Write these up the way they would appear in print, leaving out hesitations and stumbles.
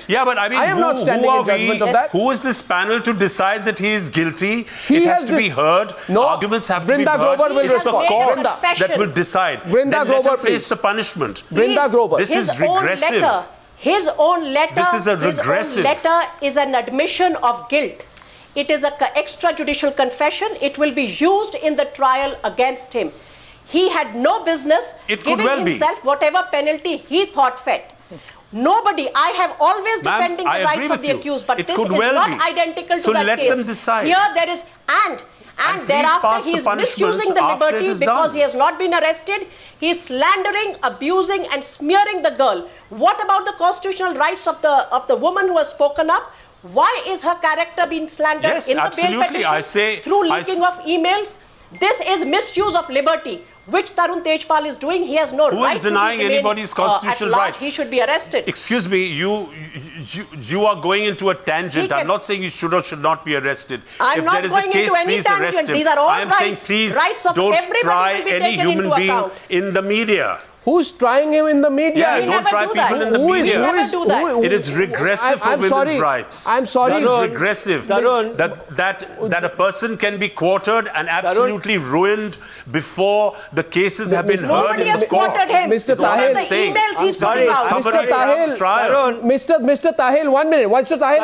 Yeah, but I mean, I am not standing in judgment of that. Who is this panel to decide that he is guilty? It has to be heard. No, arguments have to be Vrinda heard. Grover will It's the respond. court Vrinda. that will decide. Vrinda then Grover, let him face please. the punishment. Vrinda Grover. This is regressive. His own letter. This is a regressive. His own letter is an admission of guilt. It is an extrajudicial confession. It will be used in the trial against him. He had no business giving himself whatever penalty he thought fit. Nobody, I have always defending the rights of the accused, but this is not identical to that let case. Them decide. Here there is, and thereafter he is misusing the liberty because he has not been arrested. He is slandering, abusing and smearing the girl. What about the constitutional rights of the woman who has spoken up? Why is her character being slandered in the bail petition through leaking of emails? This is misuse of liberty, which Tarun Tejpal is doing. He has no right to be denying anybody's constitutional right. He should be arrested. Excuse me, you are going into a tangent. I'm not saying you should or should not be arrested. I'm not going into any tangent. These are all I am saying please don't try any human being in the media. Who's trying him in the media? Yeah, don't try people in the media. It is regressive for women's rights. I'm sorry. It is regressive that a person can be quartered and absolutely ruined before the cases have been heard in the court. Mr. Tahil, Mr. Tahil, 1 minute. Mr. Tahil,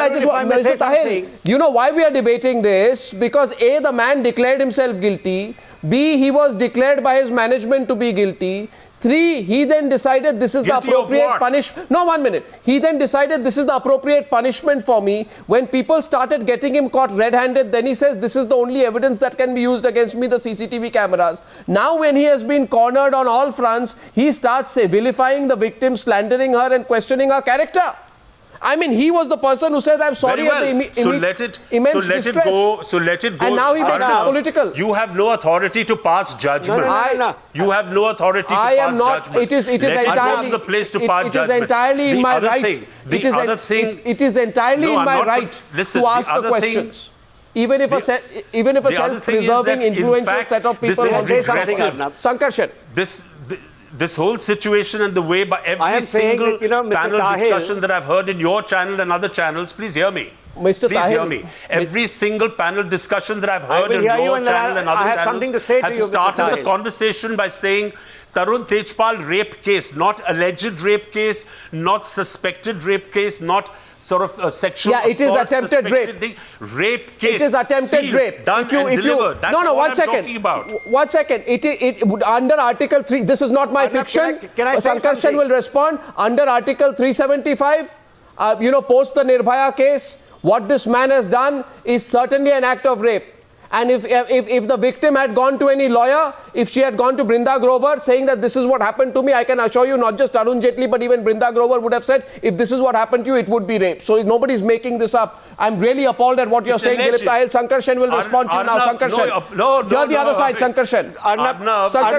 Mr. Tahil, you know why we are debating this? Because A, the man declared himself guilty. B, he was declared by his management to be guilty. 3, he then decided this is the appropriate punishment. No, 1 minute. He then decided this is the appropriate punishment for me. When people started getting him caught red-handed, then he says this is the only evidence that can be used against me, the CCTV cameras. Now when he has been cornered on all fronts, he starts vilifying the victim, slandering her and questioning her character. I mean, he was the person who said, I'm sorry at the immense distress. So let it go. And now he makes it political. You have no authority to pass judgment. You have no authority to pass judgment. It is entirely the place to pass judgment. It is entirely in my right. It is entirely in my right to ask the questions. Even if a self-preserving, influential set of people wants to say something. Sankarshan. This whole situation and the way by every single panel discussion that I've heard in your channel and other channels, please hear me. Please hear me. Every single panel discussion that I've heard in your channel and other channels has started the conversation by saying Tarun Tejpal rape case, not alleged rape case, not suspected rape case, not sort of a sexual assault. It is attempted rape. Rape case. It is attempted rape. Done and delivered. That's all I'm talking about. 1 second. It would under Article 3. This is not my fiction. Sankarshan will respond. Under Article 375, post the Nirbhaya case, what this man has done is certainly an act of rape. And if the victim had gone to any lawyer, if she had gone to Vrinda Grover saying that this is what happened to me, I can assure you not just Arun Jaitley but even Vrinda Grover would have said, if this is what happened to you, it would be rape. So nobody's making this up. I'm really appalled at what you're saying. Dalip Tahil, Sankarshan will respond to you now. Sankarshan. Hear the other side, Sankarshan. Arnab,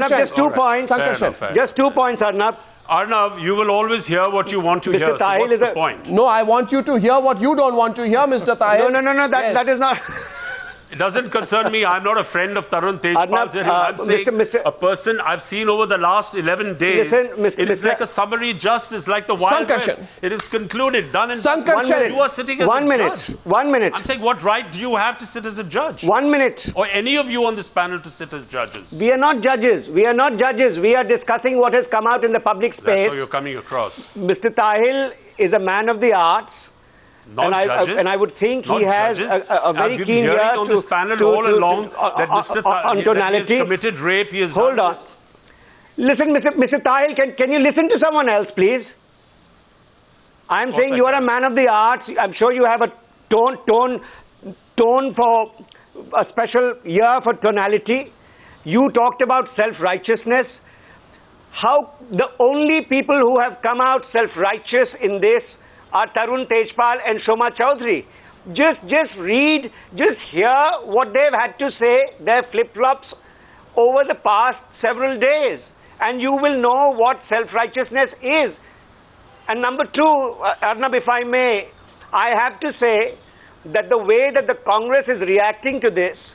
just 2 points. Sankarshan. Just 2 points, Arnab. Arnab, you will always hear what you want to hear. So what's the point? No, I want you to hear what you don't want to hear, Mr. Tahil. No. That is not... It doesn't concern me. I'm not a friend of Tarun Tejpal. I'm saying a person I've seen over the last 11 days. It is like a summary justice, like the Wild West. It is concluded, done and done. You are sitting as a judge. 1 minute. I'm saying, what right do you have to sit as a judge? 1 minute. Or any of you on this panel to sit as judges? We are not judges. We are not judges. We are discussing what has come out in the public space. That's how you're coming across. Mr. Tahil is a man of the arts. And I would think he has a very keen ear on this panel all along that Mr. Tahil has committed rape. He has Hold on. Listen, Mr. Tahil, can you listen to someone else, please? I'm saying you are a man of the arts. I'm sure you have a tone for a special ear for tonality. You talked about self-righteousness. How the only people who have come out self-righteous in this are Tarun Tejpal and Shoma Chaudhary. Just read, just hear what they've had to say, their flip-flops over the past several days. And you will know what self-righteousness is. And number 2, Arnab, if I may, I have to say that the way that the Congress is reacting to this,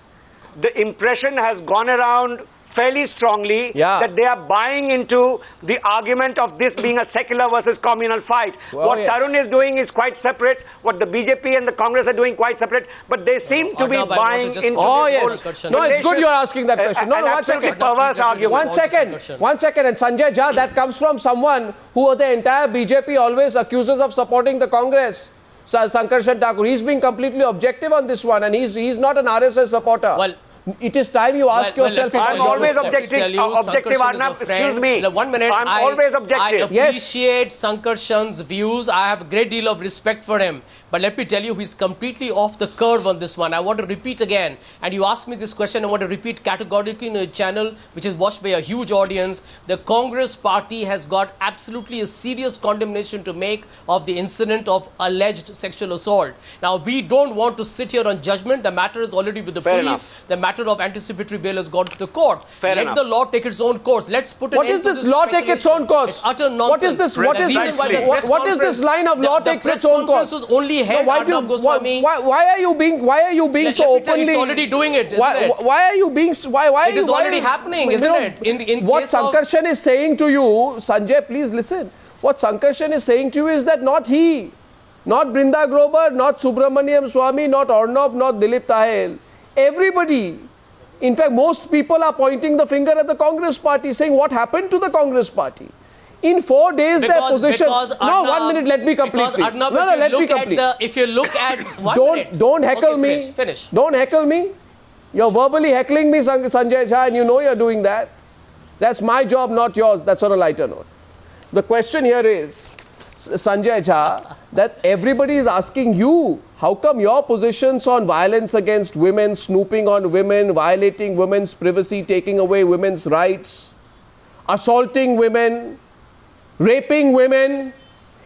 the impression has gone around fairly strongly that they are buying into the argument of this being a secular versus communal fight. What Tarun is doing is quite separate. What the BJP and the Congress are doing quite separate. But they seem to be buying into No, it's good you're asking that question. No, 1 second. 1 second. 1 second. And Sanjay Jha, that comes from someone who the entire BJP always accuses of supporting the Congress. Sankarshan Thakur. He's being completely objective on this one, and he's not an RSS supporter. Well, it is time you ask yourself. I'm always objective, Arnab. Excuse me. 1 minute. I'm always objective. I appreciate Sankarshan's views. I have a great deal of respect for him. But let me tell you, he's completely off the curve on this one. I want to repeat again. And you asked me this question. I want to repeat categorically in a channel which is watched by a huge audience. The Congress party has got absolutely a serious condemnation to make of the incident of alleged sexual assault. Now, we don't want to sit here on judgment. The matter is already with the police. The matter of anticipatory bail has gone to the court. Let the law take its own course. Let's put an end to this. What is this law take its own course? It's utter nonsense. What is this line of law takes its own course? Arnab Goswami. Why are you being so openly? He's already doing it, isn't it? Why are you being? It is already happening, isn't it? In what Sankarshan is saying to you, Sanjay, please listen. What Sankarshan is saying to you is that not he, not Vrinda Grover, not Subramaniam Swamy, not Arnab, not Dalip Tahil, everybody. In fact, most people are pointing the finger at the Congress party, saying what happened to the Congress party. In 4 days, their position. No, 1 minute. Let me complete. Arnab, let me complete. If you look at don't heckle me. Finish. Don't heckle me. You're verbally heckling me, Sanjay Jha, and you know you're doing that. That's my job, not yours. That's on a lighter note. The question here is, Sanjay Jha, that everybody is asking you, how come your positions on violence against women, snooping on women, violating women's privacy, taking away women's rights, assaulting women, raping women,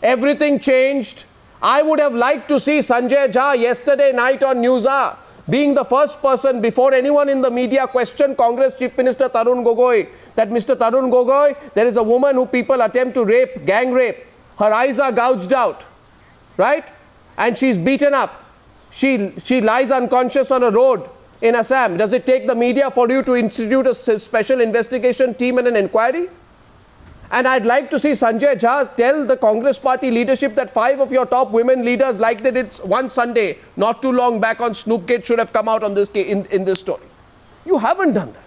everything changed? I would have liked to see Sanjay Jha yesterday night on Newshour being the first person before anyone in the media questioned Congress Chief Minister Tarun Gogoi that Mr. Tarun Gogoi, there is a woman who people attempt to rape, gang rape. Her eyes are gouged out, right? And she's beaten up. She lies unconscious on a road in Assam. Does it take the media for you to institute a special investigation team and an inquiry? And I'd like to see Sanjay Jha tell the Congress party leadership that 5 of your top women leaders, like they did one Sunday, not too long back on Snoopgate, should have come out on this in this story. You haven't done that.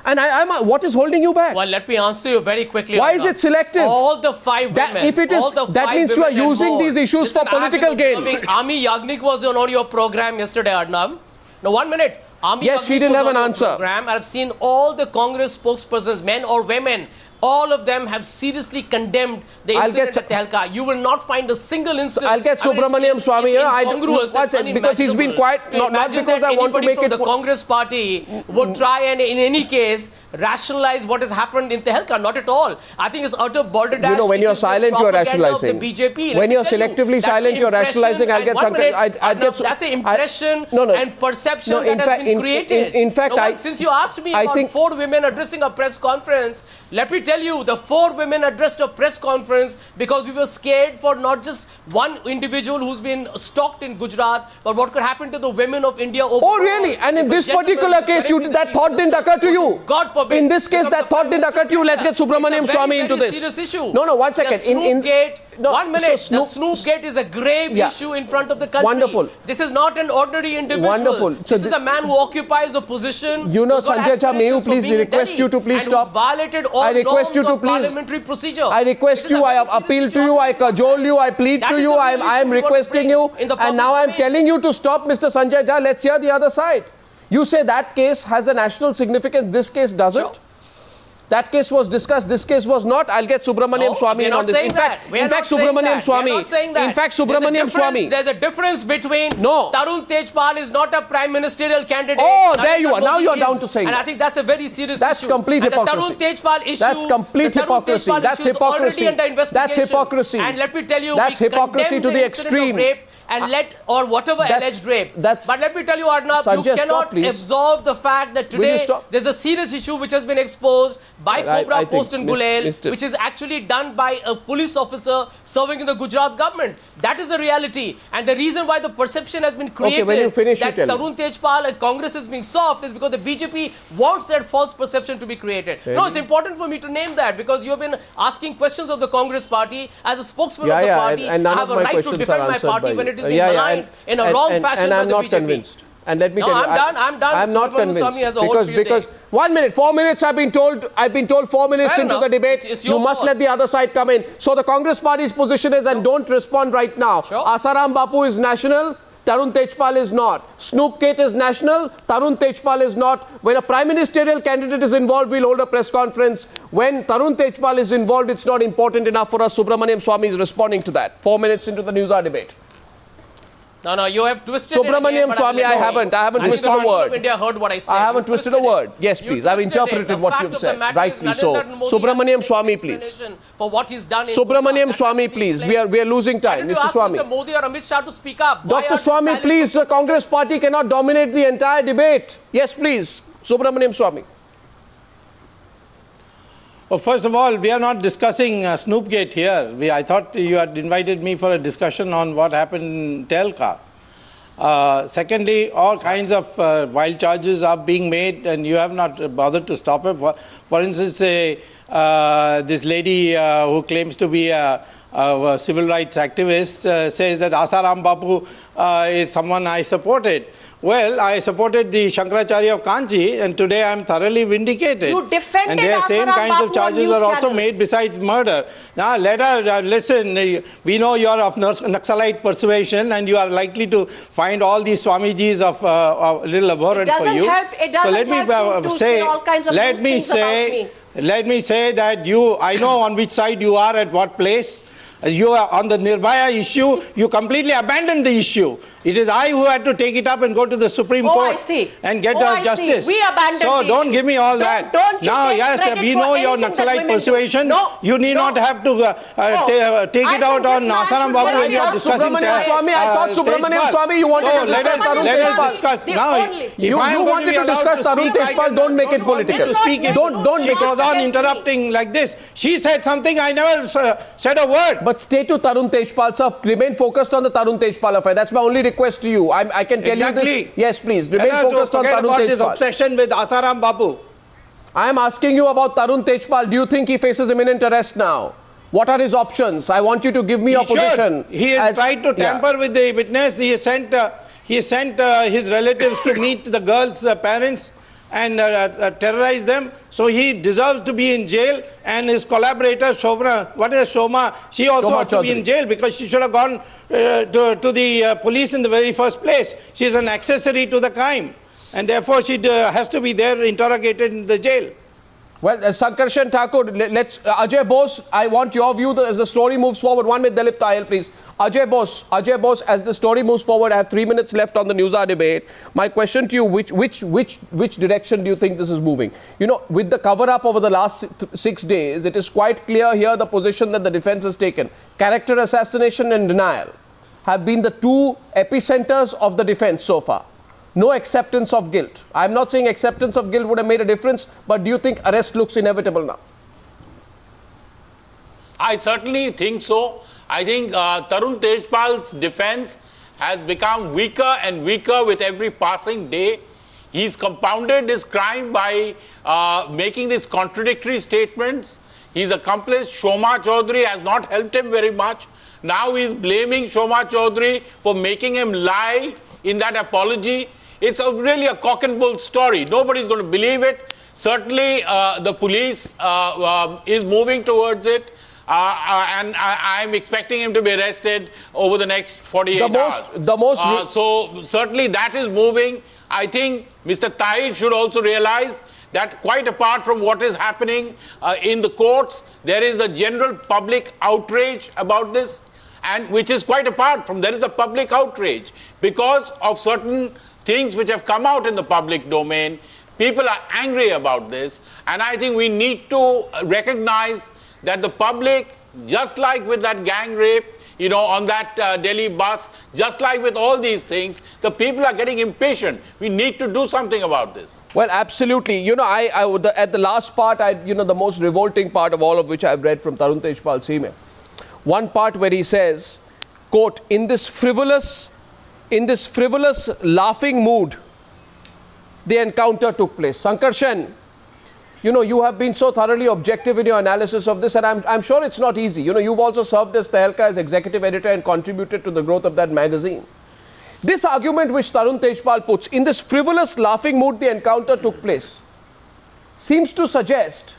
And what is holding you back? Well, let me answer you very quickly. Why is it selective? All the 5 women. If it is, that means you are using these issues for political gain. Ami Yagnik was on your program yesterday, Arnab. Now, 1 minute. Yes, she didn't have an answer. I've seen all the Congress spokespersons, men or women, all of them have seriously condemned the incident at Tehelka. You will not find a single instance. I'll get Subramaniam Swamy because he's been quiet. Not because I want to make it. The Congress party would try and in any case rationalize what has happened in Tehelka. Not at all. I think it's utter balderdash. You know, when you're silent, you're rationalizing. When you're selectively silent, you're rationalizing. I'll get Sankarshan. That's an impression and perception that has been created. In fact, since you asked me about 4 women addressing a press conference, let me tell you, the 4 women addressed a press conference because we were scared for not just one individual who's been stalked in Gujarat, but what could happen to the women of India overall. Oh, really? And in this particular case, that thought didn't occur to you? God forbid. In this case, that thought didn't occur to you. Let's get Subramaniam Swamy into this. Serious issue. No, 1 second. The 1 minute. The Snoopgate is a grave issue in front of the country. Wonderful. This is not an ordinary individual. Wonderful. This is a man who occupies a position. You know, Sanjay Jha, may you please request you to please stop. Violated all norms of parliamentary procedure. I request you, I appeal to you, I cajole you, I plead to you, I am requesting you, and now I am telling you to stop, Mr. Sanjay Jha. Let's hear the other side. You say that case has a national significance, this case doesn't. Sure. That case was discussed, this case was not. I'll get Subramaniam Swamy in on this. In fact, Subramaniam Swamy. There's a difference between Tarun Tejpal is not a prime ministerial candidate. Oh, there you are. Now you are down to saying that. And I think that's a very serious issue. That's complete hypocrisy. The Tarun Tejpal issue. That's complete hypocrisy. That's hypocrisy. That's hypocrisy. And let me tell you, that's hypocrisy to the extreme. And or whatever alleged rape. But let me tell you, Arnab, you cannot absorb the fact that today there's a serious issue which has been exposed. by Cobra Post in Gulel, which is actually done by a police officer serving in the Gujarat government. That is the reality. And the reason why the perception has been created that Tarun Tejpal and Congress is being soft is because the BJP wants that false perception to be created. No, it's important for me to name that because you have been asking questions of the Congress party. As a spokesman of the party, I have a right to defend my party when it is being maligned in a wrong fashion by the BJP. Convinced. And let me tell you, I'm done. I'm not convinced because 1 minute, 4 minutes. I've been told 4 minutes Fair into enough. the debate. It's You must let the other side come in. So the Congress party's position is, and don't respond right now. Asaram Bapu is national. Tarun Tejpal is not. Snoopgate is national. Tarun Tejpal is not. When a prime ministerial candidate is involved, we'll hold a press conference. When Tarun Tejpal is involved, it's not important enough for us. Subramaniam Swamy is responding to that. 4 minutes into the Newshour debate. No, you have twisted Subramaniam Swamy, I haven't twisted a word. India heard what I said. I haven't twisted a word. Yes, please. I've interpreted what you've said. Rightly so. Subramaniam Swamy, please. For what he's done. Subramaniam Swamy, please. We are losing time. Mr. Swamy. Mr. Modi or Amit Shah to speak up. Dr. Swamy, please. The Congress party cannot dominate the entire debate. Yes, please. Subramaniam Swamy. Well, first of all, we are not discussing Snoopgate here. I thought you had invited me for a discussion on what happened in Telka. Secondly, all kinds of wild charges are being made and you have not bothered to stop it. For instance, this lady who claims to be a civil rights activist says that Asaram Bapu is someone I supported. Well, I supported the Shankaracharya of Kanchi and today I am thoroughly vindicated. You defended and the same kinds of charges were also made besides murder. Now let her listen, we know you are of Naxalite persuasion and you are likely to find all these Swamijis of a little abhorrent for you. It doesn't help to say all kinds of let me say that I know on which side you are at what place. You are on the Nirbhaya issue, you completely abandoned the issue. It is I who had to take it up and go to the Supreme Court and get justice. We abandoned so don't give me all that. Now, yes, we know your Naxalite persuasion. You need not have to take it out on Asaram Babu when you are discussing Swamy, I thought Subramaniam Swamy, you wanted to discuss Tarun Tejpal. You wanted to discuss Tarun Tejpal, don't make it political. Don't make it. She goes on interrupting like this. She said something, I never said a word. But stay to Tarun Tejpal, sir. Remain focused on the Tarun Tejpal affair. That's my only request to you. I can tell you this. Yes, please. Remain focused on Tarun Tejpal. This obsession with Asaram Bapu. I am asking you about Tarun Tejpal. Do you think he faces imminent arrest now? What are his options? I want you to give me your position. He has tried to tamper with the witness. He sent his relatives to meet the girl's parents and terrorize them. So he deserves to be in jail. And his collaborator, Shoma, she also ought to be in jail because she should have gone to the police in the very first place. She is an accessory to the crime. And therefore, she has to be there interrogated in the jail. Well, Sankarshan Thakur, Ajay Bose, I want your view as the story moves forward. One with Dalip Tahil, please. Ajay Bose, as the story moves forward, I have 3 minutes left on the Newshour debate. My question to you, which direction do you think this is moving? You know, with the cover-up over the last 6 days, it is quite clear here the position that the defense has taken. Character assassination and denial have been the two epicenters of the defense so far. No acceptance of guilt. I'm not saying acceptance of guilt would have made a difference, but do you think arrest looks inevitable now? I certainly think so. I think Tarun Tejpal's defense has become weaker and weaker with every passing day. He's compounded his crime by making these contradictory statements. His accomplice, Shoma Chaudhary, has not helped him very much. Now he's blaming Shoma Chaudhary for making him lie in that apology. It's really a cock and bull story. Nobody's going to believe it. Certainly, the police is moving towards it. And I'm expecting him to be arrested over the next 48 hours. So certainly that is moving. I think Mr. Tahil should also realize that quite apart from what is happening in the courts, there is a general public outrage about this, and which is quite apart from, there is a public outrage because of certain things which have come out in the public domain. People are angry about this, and I think we need to recognize that the public, just like with that gang rape, you know, on that Delhi bus. Just like with all these things, the people are getting impatient. We need to do something about this. Well, absolutely. You know, at the last part, you know, the most revolting part of all of which I've read from Tarun Tejpal's email. One part where he says, quote, in this frivolous laughing mood, the encounter took place. Sankarshan, you know, you have been so thoroughly objective in your analysis of this, and I'm sure it's not easy. You know, you've also served as Tehelka as executive editor and contributed to the growth of that magazine. This argument which Tarun Tejpal puts, in this frivolous laughing mood the encounter took place, seems to suggest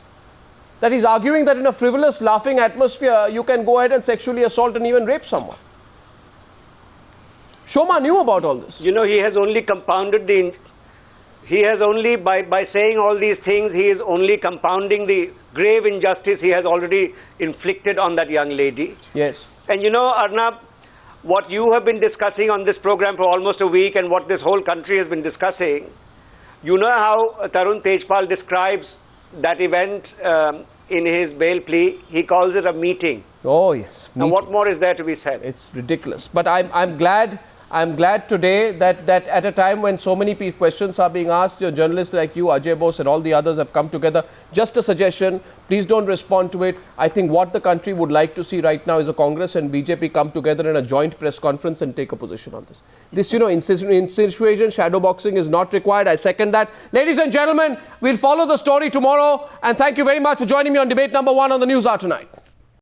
that he's arguing that in a frivolous laughing atmosphere, you can go ahead and sexually assault and even rape someone. Shoma knew about all this. You know, he has only compounded by saying all these things, he is only compounding the grave injustice he has already inflicted on that young lady. Yes. And you know, Arnab, what you have been discussing on this program for almost a week and what this whole country has been discussing, you know how Tarun Tejpal describes that event in his bail plea. He calls it a meeting. Oh, yes. Now, what more is there to be said? It's ridiculous. But I'm glad today that at a time when so many questions are being asked, your journalists like you, Ajay Bose and all the others have come together. Just a suggestion, please don't respond to it. I think what the country would like to see right now is a Congress and BJP come together in a joint press conference and take a position on this. This, you know, insinuation, shadow boxing is not required. I second that. Ladies and gentlemen, we'll follow the story tomorrow. And thank you very much for joining me on debate number 1 on the News Hour tonight.